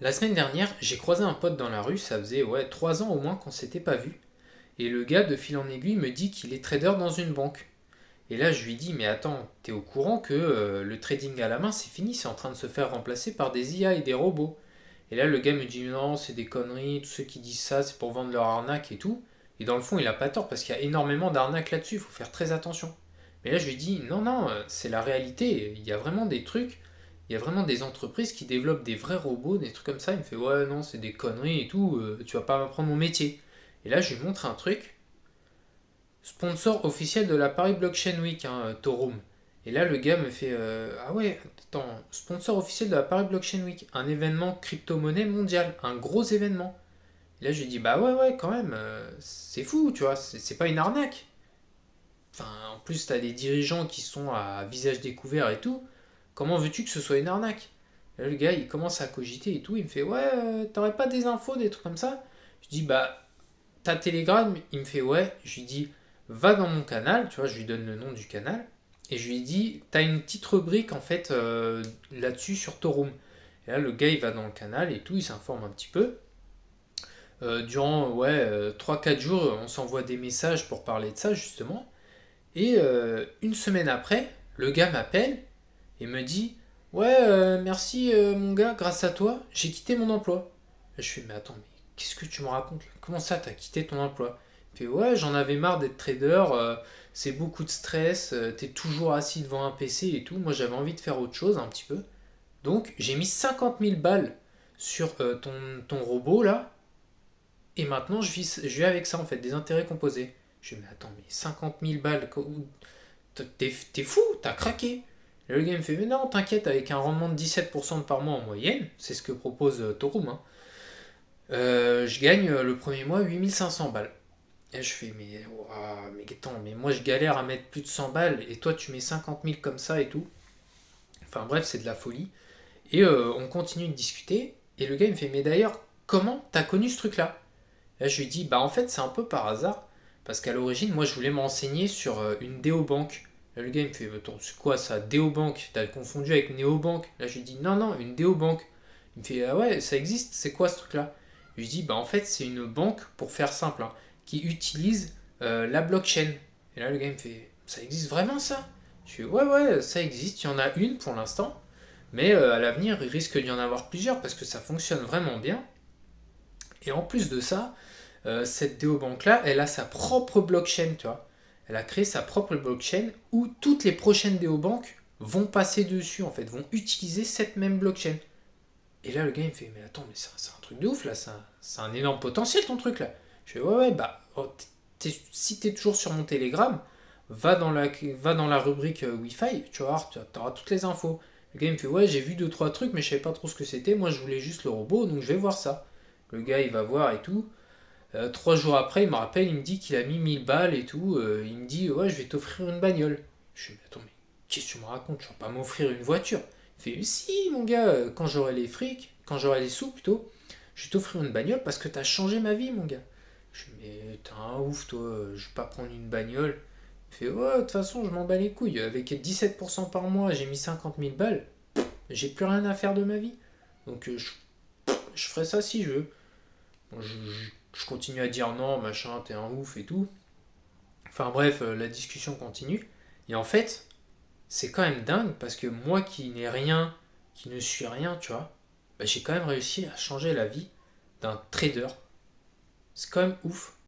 La semaine dernière, j'ai croisé un pote dans la rue, ça faisait 3 ans au moins qu'on s'était pas vu. Et le gars, de fil en aiguille, me dit qu'il est trader dans une banque. Et là, je lui dis, mais attends, t'es au courant que le trading à la main, c'est fini, c'est en train de se faire remplacer par des IA et des robots. Et là, le gars me dit, non, c'est des conneries, tous ceux qui disent ça, c'est pour vendre leur arnaque et tout. Et dans le fond, il a pas tort, parce qu'il y a énormément d'arnaques là-dessus, il faut faire très attention. Mais là, je lui dis, non, non, c'est la réalité, il y a vraiment des trucs, il y a vraiment des entreprises qui développent des vrais robots, des trucs comme ça. Il me fait, ouais, non, c'est des conneries et tout, tu vas pas m'apprendre mon métier. Et là, je lui montre un truc, sponsor officiel de la Paris Blockchain Week, hein, Torum. Et là, le gars me fait, ah ouais, attends, sponsor officiel de la Paris Blockchain Week, un événement crypto-monnaie mondial, un gros événement. Et là, je lui dis, bah ouais, ouais, quand même, c'est fou, tu vois, c'est pas une arnaque. Enfin, en plus, t'as des dirigeants qui sont à visage découvert et tout. Comment veux-tu que ce soit une arnaque? Là, le gars, il commence à cogiter et tout. Il me fait, ouais, t'aurais pas des infos, des trucs comme ça? Je dis, bah, t'as Telegram? Il me fait, ouais. Je lui dis, va dans mon canal, tu vois, je lui donne le nom du canal. Et je lui dis, t'as une petite rubrique, en fait, là-dessus, sur Torum. Et là, le gars, il va dans le canal et tout, il s'informe un petit peu. Durant, 3-4 jours, on s'envoie des messages pour parler de ça, justement. Et une semaine après, le gars m'appelle et me dit, ouais, merci mon gars, grâce à toi, j'ai quitté mon emploi. Je fais, mais attends, mais qu'est-ce que tu me racontes là? Comment ça, t'as quitté ton emploi? Il fait, ouais, j'en avais marre d'être trader, c'est beaucoup de stress, t'es toujours assis devant un PC et tout. Moi, j'avais envie de faire autre chose un petit peu. Donc, j'ai mis 50 000 balles sur ton robot là, et maintenant, je vis avec ça en fait, des intérêts composés. Je fais, mais attends, mais 50 000 balles, t'es fou, t'as craqué. Et le gars me fait, mais non, t'inquiète, avec un rendement de 17% par mois en moyenne, c'est ce que propose Torum, hein, je gagne le premier mois 8 500 balles. Et je fais, mais, ouah, mais attends, mais moi je galère à mettre plus de 100 balles, et toi tu mets 50 000 comme ça et tout. Enfin bref, c'est de la folie. Et on continue de discuter, et le gars il me fait, mais d'ailleurs, comment t'as connu ce truc-là? Là je lui dis, bah en fait c'est un peu par hasard, parce qu'à l'origine, moi je voulais m'enseigner sur une déobank. Là le gars il me fait, attends, c'est quoi ça, déobank? T'as confondu avec néobank? Là je lui dis, non, non, une déobank. Il me fait, ah ouais, ça existe, c'est quoi ce truc-là? Je lui dis, bah en fait c'est une banque, pour faire simple, hein, qui utilise la blockchain. Et là le gars il me fait, ça existe vraiment ça? Je fais, ouais, ouais, ça existe, il y en a une pour l'instant, mais à l'avenir il risque d'y en avoir plusieurs, parce que ça fonctionne vraiment bien. Et en plus de ça, cette Déobank-là, elle a sa propre blockchain, tu vois. Elle a créé sa propre blockchain où toutes les prochaines Déobanks vont passer dessus, en fait, vont utiliser cette même blockchain. Et là, le gars, il me fait, mais attends, mais c'est un truc de ouf, là, c'est un énorme potentiel, ton truc, là. Je fais, ouais, ouais, bah, si t'es toujours sur mon Telegram, va dans la rubrique Wi-Fi, tu vas voir, tu auras toutes les infos. Le gars, il me fait, ouais, j'ai vu deux, trois trucs, mais je savais pas trop ce que c'était. Moi, je voulais juste le robot, donc je vais voir ça. Le gars, il va voir et tout. 3 jours après, il me rappelle, il me dit qu'il a mis 1000 balles et tout. Il me dit, ouais, je vais t'offrir une bagnole. Je lui dis, attends, mais qu'est-ce que tu me racontes? Je ne vais pas m'offrir une voiture. Il fait, si, mon gars, quand j'aurai les frics, quand j'aurai les sous plutôt, je vais t'offrir une bagnole parce que t'as changé ma vie, mon gars. Je lui dis, mais t'es un ouf, toi, je vais pas prendre une bagnole. Il fait, ouais, de toute façon, je m'en bats les couilles. Avec 17% par mois, j'ai mis 50 000 balles. J'ai plus rien à faire de ma vie. Donc, je ferai ça si je veux. Bon, je continue à dire non, machin, t'es un ouf et tout. Enfin bref, la discussion continue. Et en fait, c'est quand même dingue parce que moi qui n'ai rien, qui ne suis rien, tu vois, bah, j'ai quand même réussi à changer la vie d'un trader. C'est quand même ouf.